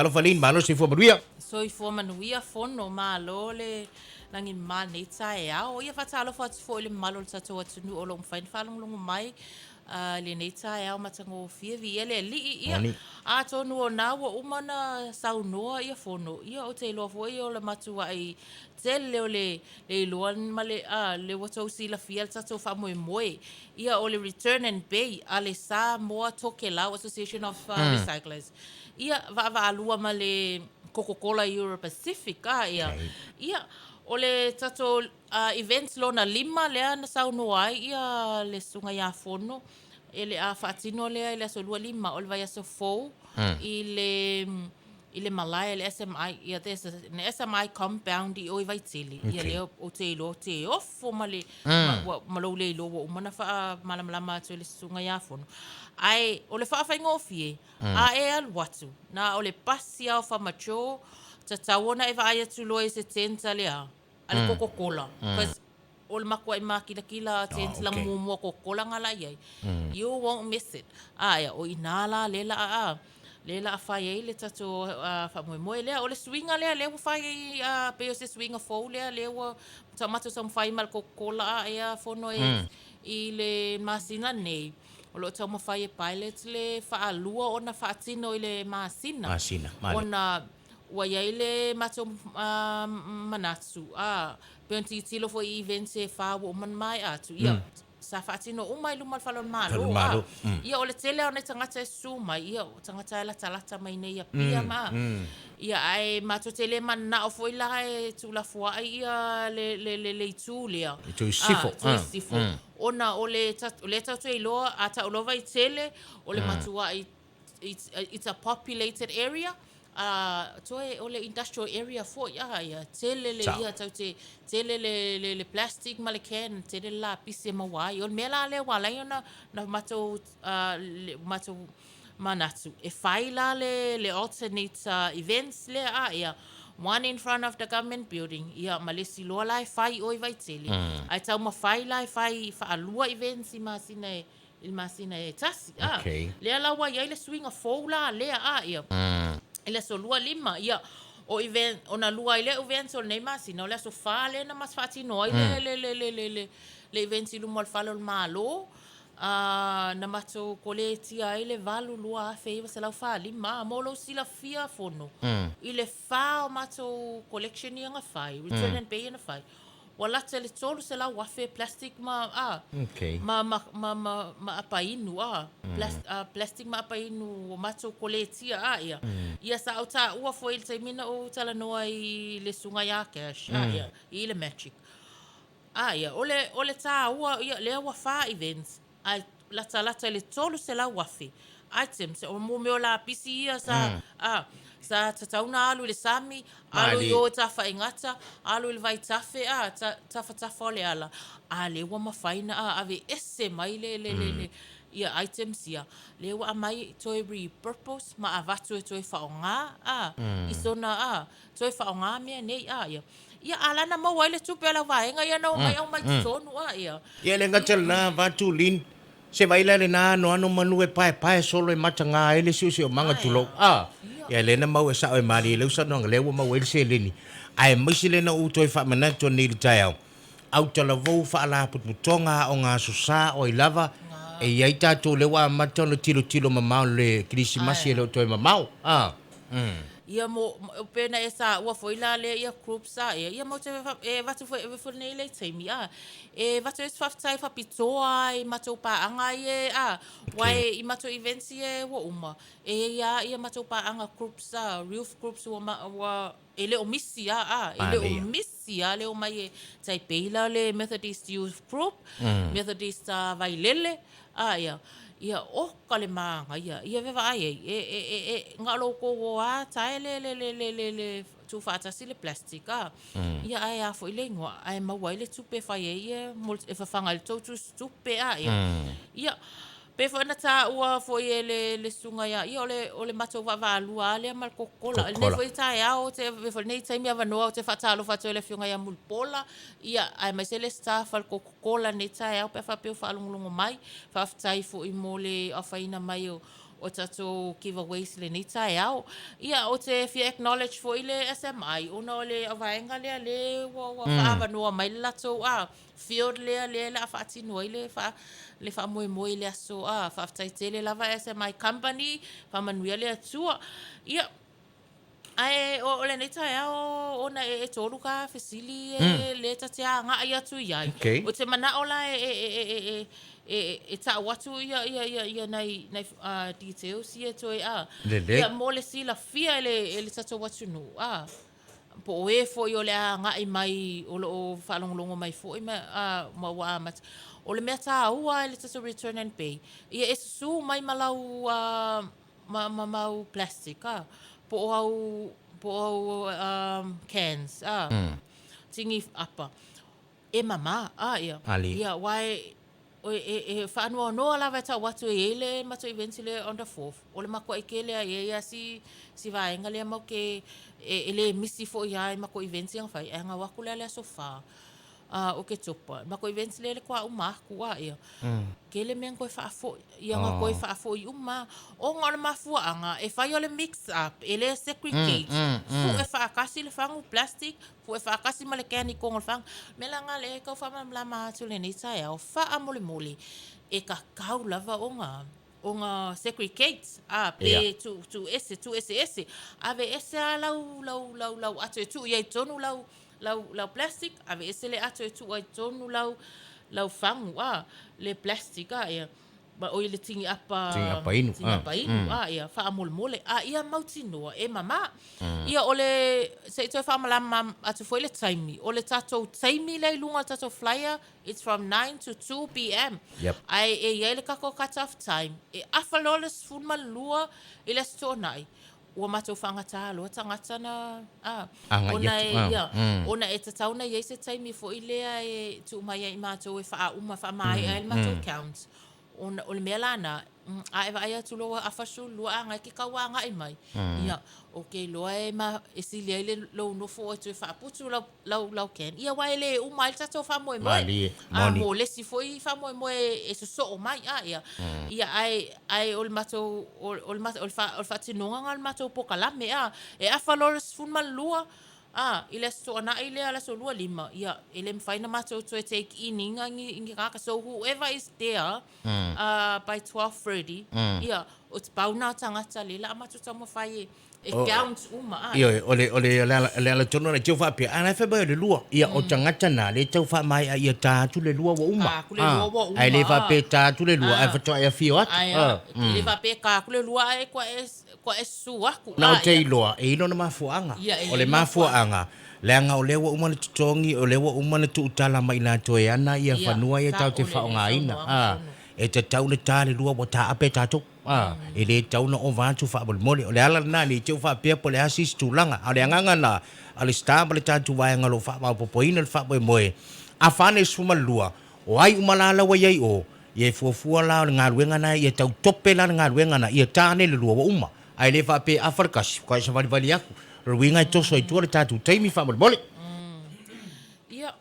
Talofa lin malo se fo maruia. So I fo manuia fono malo le langi ma nei tae ao. Ia whatalo whatu fo le malo le tato atunu o long whain whalonglongo mai. Le nei tae ao matango whiawi. Ia le li ia. Oni. A tonu o nā wa umana saunoa ia fono. Ia o te iloa fo ia o le matua ai te leo le iloa ma le watau sila fia le tato wha moe moe. Ia o le Return and Bay a le Samoa Tokelau Association of Recyclers. Ia va alua ma le Coca-Cola Euro Pacific ia. Okay. Ia o le tato events lona 5 lea na saunoa ai ia le sunga ia fono. Ele a whaatino lea ele aso lua 5 o le vai aso fou i le Malaya le SMI ia te SMI compound i oi vai tili. Ia leo o te ilo te ofo ma le malo le ilo o mana wha malamalama atu le sunga ia fono. Ai o le whaawhainga o fie a e al watu na o le pasi au whamacho ta tawona e vai atu loa i se tenta lea a le Coca-Cola. O le makua i makila tenta lang mumua Coca-Cola ngala iai. You won't miss it. Ia o inala lela Lela a whai ei le tato whamoemoe lea. O le swinga lea, lea whai ei peo se swinga fou lea, lea wa tamato sam whai mal Coca-Cola ea whono i le masina nei. O lo tau mawhai e pilot le whaalua o na whaatino i le masina. Masina, male. O na ua iai le mato manatsu. Peo ti tilo fo i event se whawa o man mai atu. Ia, sa whaatino umai lumal whalon malo. Ia o le tele o nei tangata e sumai. Ia o tangata e lata mai nei a pia maa. Ia ai mato tele man na o foi la e tula fua ia le itu lea. Itu sifo. Sifo. Ona o le tatu e loa a ta ulova i tele o le matua it's a populated area. Toe o le industrial area fo ia tele le ia tau tele le plastic ma le can tele la pise mawai o mela le wala ona na mato manatu e faila le alternate events le ia one in front of the government building ia malesi loa lai fai oi vai tele ai tau ma fai lai fai fa alua events i masina e tasi le la wa ia le swing a foula le ia ele so lua 5 ia o event ona lua ile event o nei masina le so fale na mas fati noi le event lu mal falo malo na mato koletia ile valu lua fe se la fa 5 mo lo sila fia fono ile fa o mato collection ia fai return and pay na fai wala tele tolu se la wafe plastic ma apa inu plastic ma apa inu mato koletia ia sa auta ua foi te mina o tala noa i le sunga ya cash ia i le magic ia ole ta ua ia le wafa events ai lata le tolu se la wafe items o mo me la pisi ia sa tatauna alu le sami alu yo tafa ingata alu le vai tafe tafa le ala le wa mafaina ave ese mai le ia items ia le wa mai toi repurpose ma avatu toi faonga isona toi faonga me nei ia ala na mo wale tu pela vai nga ia no mai o mai sonu ia le ngatel na vatu lin se vai le na no ano manu e pai solo e matanga ele si o manga tulo ia le na mau e sa o mari le usa no le wa mau ele se leni ai misile na u toi fa mana to ni taiao au tala vo fa la putonga o nga susa o lava e ia tato le wa matano tilo mamau le krisimasi le toi mamau ia mo pena esa ua foi la le ia groups ia mo te vatu foi nei le taimi vatu es faftai fa pitoa i mato pa anga wai i mato events wa uma ia mato pa anga groups youth groups wa ele o misi le o mai tai peila le Methodist Youth Group Methodist Vailele ia o kale manga ia veva ai ngalo ko wa tai le tu fata si le plastic ia ai a foi le ngoa ai ma wai le tupe fai ia mol e fa fanga le tu tupe ia pe fo na ta ua foi le sunga ia ole mato va lua le mal Coca-Cola le foi tai au te fo nei tai mi ava no te fata lo fata le fiunga ia mul pola ia ai mai se le staff al Coca-Cola nei tai au pe fa pe fa lungo mai fa tai fo i mole a faina mai o tatou giveaways le ni tai au. Ia o te fia acknowledge fo ile SMI, ona o le avaenga le wa whaavanoa mai le latou field le whaatinua ile le whaamoemoe le aso whaaftaitele lava SMI company, whamanuia le atua. Ia, ai o le nei tai au ona e tolu ka fesili le tatea nga ia tu iai. O te mana ola e ta watu ia nei details ia toi ia mo le sila fia ele tata watu no po o e fo i o le nga i mai o lo whalongolongo mai fo i ma wa mat o le mea ta ua ele tata return and pay ia e su mai malau mau plastic po au cans tingi apa e mama ia ia wai e whanua noa lawa ta watu e ele mato events le on the 4th o le mako e kele a ia si vaenga le mau ke ele misi fo ia mako events yang fai nga waku le sofa o ke topa mako events le kwa uma ku ia kele men ko fa fo ia nga ko fa fo i uma o ngona mafua anga e fai ole mix up ele segregate fu e fa kasi le fangu plastic fu e fa kasi male kani ko ngol fang melanga le ko fa mala ma tu le ni sai o fa amole mole e ka kau lava onga segregate pe tu ese ave ese lau atu tu ia tonu lau plastic ave ese le atu tu ai tonu lau fangu le plastic ia ba o le tingi apa inu ia fa mole ia mautinoa e mama ia ole se to fa mala atu foi le time ole tato time le lunga tato flyer it's from 9 to 2 p.m. Ai e ele ka ko cut off time e afaloles fun malua ele stonai ua matou whangata lo tangata na ona e tatauna i se taimi fo i lea e tu mai i matou e wha mai e matou count ona o le mea lana a e vai atu loa a fasu lua anga ki kaua anga i mai ia ok loa e ma e sili ai le lo no fo atu e wha putu lau ken ia wai le umai tatou wha moe mo le si foi wha moe e so o mai ia ai o le matou o le wha tinonga ngal matou pokalame e a whalores fun malua ile so ana ile ala so lua lima ia ile mfaina matou to take in ingi kaka so whoever is there by 12:30 ia o te pauna tangata lila matou tamo fai e count uma ia ole le tono na tau fa pe ana fa ba le lua ia o tangata na le tau fa mai ia ta tu le lua wa uma ai le fa pe ta tu le lua ai fa to ia fio le fa pe ka ku le lua e kwa e su aku na te loa e ino na mafuanga o le mafuanga le anga o lewa umana tutongi o lewa umana tu utala mai na to e ana ia fanua ia tau te whaonga ina e te tau le tale lua wa ta ape tato e le tau na o vantu whaabole o le ala na ni tau whaapea po le asis tūlanga o le anganga na a le stamba le tatu waenga lo whaapopoina le whaapoe moe a whane suma lua o ai umalala wa iei o ia fuafua la ngā ruenga na ia tau tope la ngā ruenga na ia tāne le lua wa uma ai le whaape Afrikas kwa isa wali aku ruinga i toso i tua le tatu teimi whaabole ia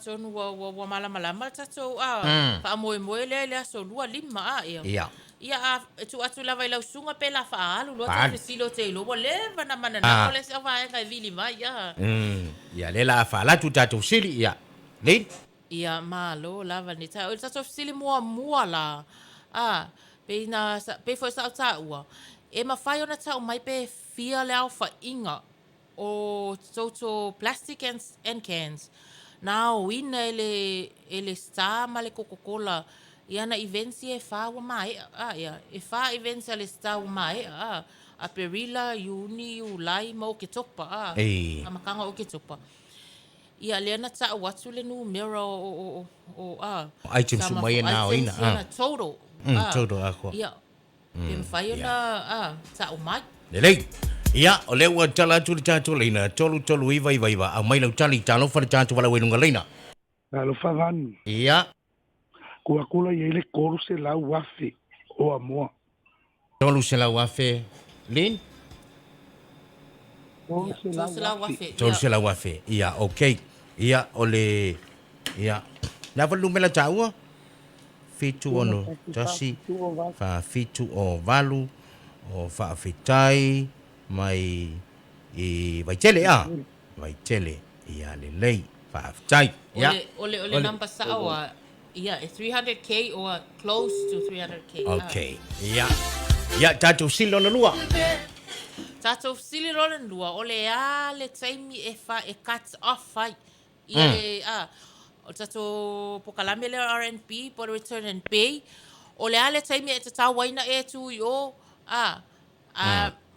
tonu wa malama tatou whaamoe le aso lua lima ia tu atu lava i lau sunga pe la whaalu lo te silo te ilo wa leva na mana na ole se vaenga i Vailima ia le la whaala tu tatou sili ia lein ia malo lava ni ta o tatou sili mua la pe fo sa ta ua e mawhai ona tau mai pe fia le au whainga o toto plastic and cans. Na o ina ele star ma le Coca-Cola ia na events e wha wa mai e wha events le star wa mai a Perila, Uni, Ulai ma o ke topa a makanga o ke topa. Ia lea na ta watu le numero o item sumai na o ina total ako ia e mwhai ona ta o mai lelei ia o le ua tala tu le tatu leina tolu iwa a mai lau tali Talofa le tatu wala wenunga leina Talofa van ia kula i ele kolu se lau wafe o amoa tolu se lau wafe lin tolu se lau wafe ia ok ia ole ia na valu mela taua fitu ono tasi, fa fitu o valu, o fa fitai, mai i vaitele vaitele, ia le lei, fa fitai, ia. Ole number sawa. Yeah, 300k or close to 300k. Okay, ia. Ia tatu silo na lua. Tato sili rolen lua, ole le taimi cut off fai. Ia le, o tato pokalame le RNP, por return and pay. Ole le taimi te tawaina tu yo,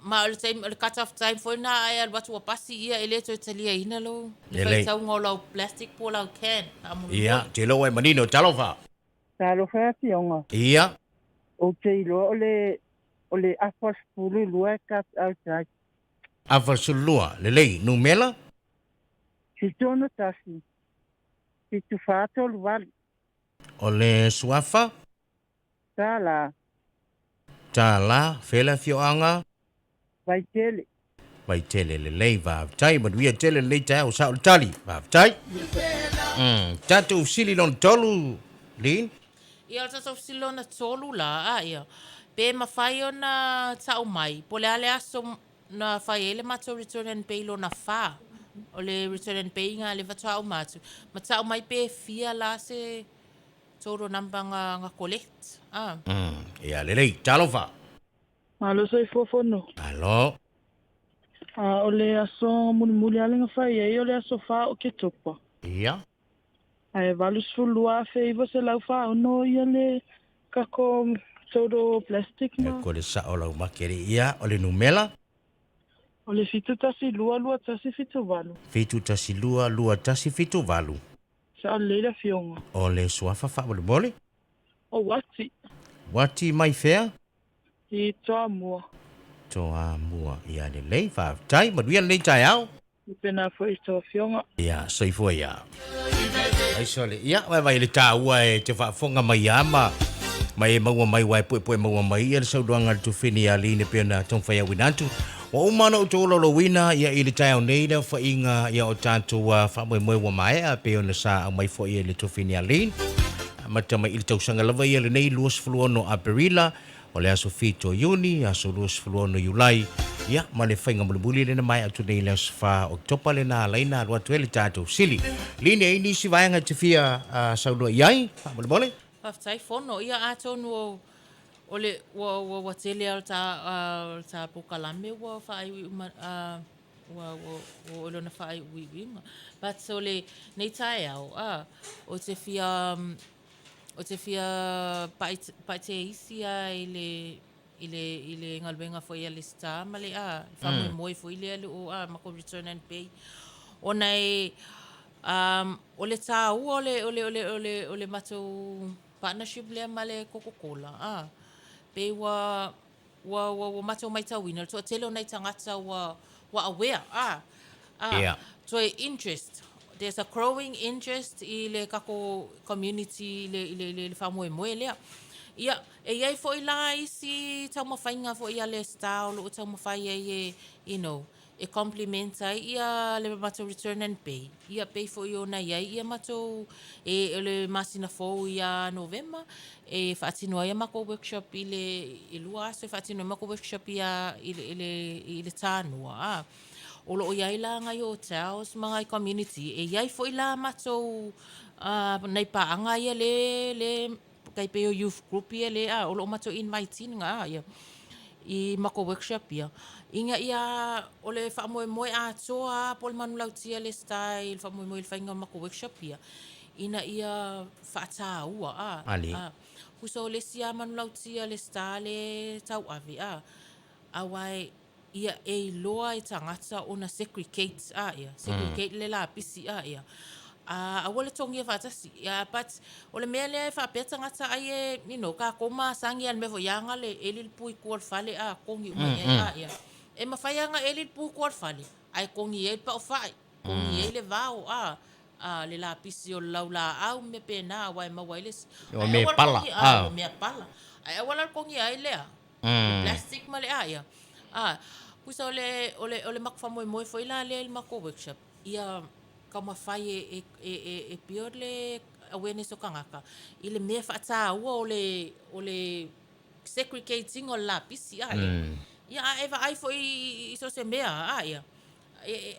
ma ole taimi, ole cut off time foi na ai watu wapasi ia ele to italia ina lo. Le fai tau ngolo plastic po lau can. Ia, te lo e manino, talofa. Talofa fionga. Ia. O te ilo ole afas pulu lua kat outside. Afas lua, le lei, numela? Si tono tasi. Si tu fato lual. Ole suafa? Tala. Tala, fela fioanga? Vaitele. Vaitele le lei vavtai, maduia tele le tai o sa o tali, vavtai. Tatu sili lon tolu, Lin? Ia tato silo na tolu la, ia. Pe mawhai o na tau mai. Po le ale aso na whai ele mato return and pay lo na wha. O le return and pay ngā le watau matu. Ma tau mai pe fia la se toro namba nga collect. Ia le lei, talofa. Malo sai fofono. Alo. Ole aso muli ale nga fai e ole aso fa o ke topa. Ia. Ai valus fulua fe iwa se lau fa no ia le kako todo plastic ma. Ko le sa o lau makere ia, o le numela? Ole fitu tasi lua tasi fitu valu. Fitu tasi lua tasi fitu valu. Sa o leila fionga. O le suafa fa bole bole? O wati. Wati mai fea? I toa mua. Toa mua. Ia le lei fa tai, maduia le tai au? I pena foi toa fionga. Ia, soifua ia. Ai sole, ia, vai le tā ua e te whaafonga mai ama. Mai maua mai wai poe maua mai. Ia le sauduanga le tufini a line pena tong whai awinantu. Wa umana o tō lolo wina, ia i le tai au nei na whainga ia o tātou whamoe moe wa mai a peo na sa au mai fo ia le tufini a line. Mata mai i le tausanga lava ia le nei luas fuluono a Perila. O le aso fito Iuni, aso luas fuluono Iulai. Ia, ma le whainga mulibuli le na mai atu nei le asfa Oktopa le na alaina alua tuele tātou sili. Line ei nisi vaianga te fia saudua iai, mulibole? Whaftai fono, ia atonu ole wa tele al ta pokalame wa whai wa na whai wiwinga. But ole nei tai au, o te fia paite isia ile ngalwenga fo ia le sta male famu moi fo ile le o mako return and pay ona ole ta ole mato partnership le male Coca-Cola pe wa mato mai ta winner to tele ona tangata wa aware so interest. There's a growing interest i le kako community le famoe moe lea. Ia, e iai fo i la isi tau mawhainga fo ia le style o tau mawhai e complimenta ia le mato return and pay. Ia pay fo i ona iai, ia mato le masina fo ia November, e whaatinoa ia mako workshop i lua aso, e whaatinoa mako workshop i le tānua, Olo o iai la ngai hotels, mga community, e iai fo i la matou nei paanga ia le kai peo youth group ia le olo o matou inviting ia i mako workshop ia. Inga ia ole whaamoe atoa, pol manu lautia le style, whaamoe le whainga mako workshop ia. Ina ia whaata ua Ali. Kusa o le sia manu lautia le style tau avi awai ia e loa i tangata o na segregate segregate le la pisi ia wale tongi e whatasi but o le mea lea e whapea tangata ai ka koma sangi an mefo yanga le elil pui kuar fale kongi umai ia e mawhaianga elil pui kuar fale ai kongi e pa o whai kongi e le vau le la pisi o lau la au me pena wai mawailes o me pala me pala ai wala kongi ai lea plastic ma le ia kusa ole makfa moi foi la le mako workshop ia ka mafai e pior le awareness o kangaka. I le mea whaataua o le segregating o lapisi a ia. Ia a eva ai fo I so se mea a ia.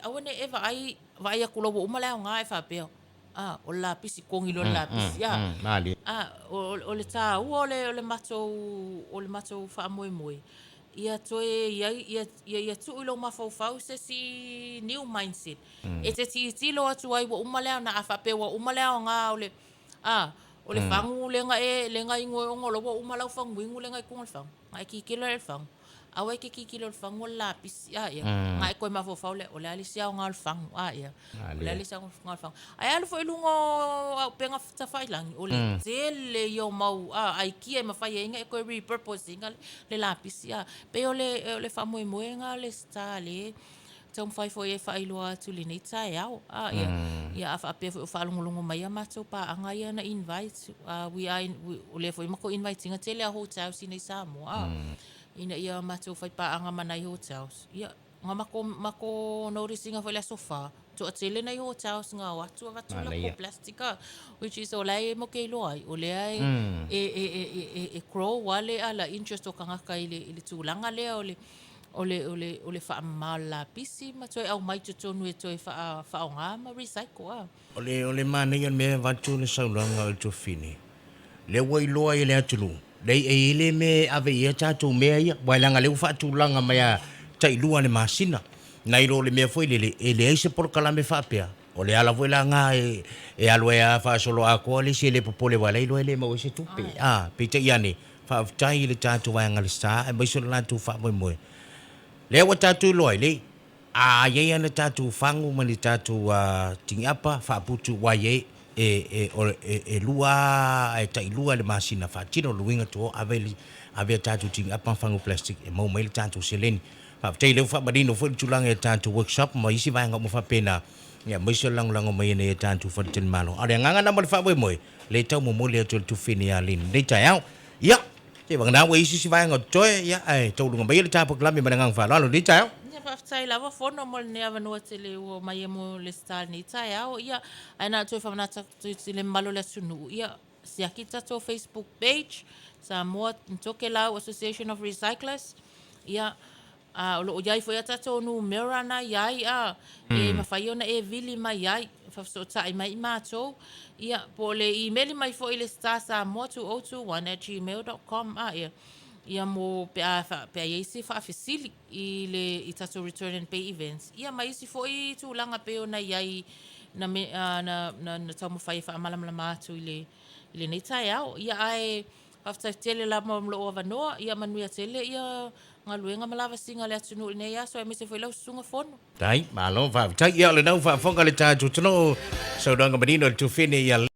Awane eva ai vai a kulobo umale o ngai fa peo. O lapisi kongilo lapisi a. Mali. O le tā ua o le matou wha moe moe. Ia toe ia tu ilo mafau se si new mindset. E te tilo atu ai wa umalea na afape wa umalea nga o le fangu lenga ingo ngolo wa umalau fangu ingo lenga ikong le fangu. Ngai kikilo le fangu. Awa ke kikilo le fangu lapis ia. Ngai koe mafau le o le alisia o nga le fangu ia. O le alisia o nga le fangu. Ai alu fo ilungo penga tawhailangi o le tele yo mau ai kia mawhai inga e koe repurposing le lapis ia. Pe o le whamoe moe nga le stale. Tau mwhai fo e whailoa tu le nei tae au. Ia a whaapea fo whaalongolongo mai a mātou pa anga ia na invite. O le fo i mako invite inga tele a hotel si nei Samoa. Ina ia mātou whai pa anga manai hotels. Ia nga mako notice inga fo le sofa. To a tele nei hotels nga watu a watu la ko plastika. Which is o lai mo kei loai. O le ai e crow wale ala interest o kangaka i le tūlanga lea o le wha la pisi ma toi au mai tonu e toi wha o ngā ma recycle O le mana ian mea watu le sauranga o to fine. Le wai loa i le atunu. Lei e ile me ave ia tātou mea ia. Wailanga leu whatu langa mea tai lua le masina. Nai ro le mea foi le eise por kalame whapea. O le ala voila ngā e alo e a whaasolo a koa le se le popole wala ilo e le mau se tupe. Pita iane. Whaafutai le tātou waianga le sā. E maiso le lātou wha moe moe. Le wa tātou loai le. Iei ana tātou whangu mani tātou tingiapa. Whaaputu wai e lua e tai lua le masina whaatino luinga tō ave tātou tingiapa whangu plastic. E mau mai le tātou seleni. Whaafutai leu whaamarino fo tulanga e tātou workshop. Ma isi vaianga mo whapena. Ia maiso lango mai e tātou whaatini malo. Are nganga nama le whaamoe moe. Le tau mo mole atu le tufini a lini. Nei tai au. Ia. Te wangana wa isi si vaianga toe. Ia ai taurunga mai le tāpo klami manangang whaalalo. Nei tai au. Ia whaafutai lava whono mo le nea vanua te le ua mai e mo le style nei tai au. Ia aina toi whamanata te le malo le sunu. Ia siaki tato Facebook page. Samoa Ntoke Lau Association of Recyclers. Ia o iai foi ata tonu merana iai e mawhai ona e Vailima iai whafsotai mai mātou ia po le email mai foi le starsamoa2021@gmail.com ia mo pe isi whaafesili i tato return and pay events ia mai isi foi tūlanga pe ona iai na tamu whai whaamalamala mātou i le nei tai au ia ai whaftai tele la mamlo o vanoa ia manuia tele ia ngaluenga malava singa le atunu nei aso e mese foi lau sunga fono. Tai, malo, va, tai ia le nau fa fonga le tātou tano. Saudanga manino le tufine ia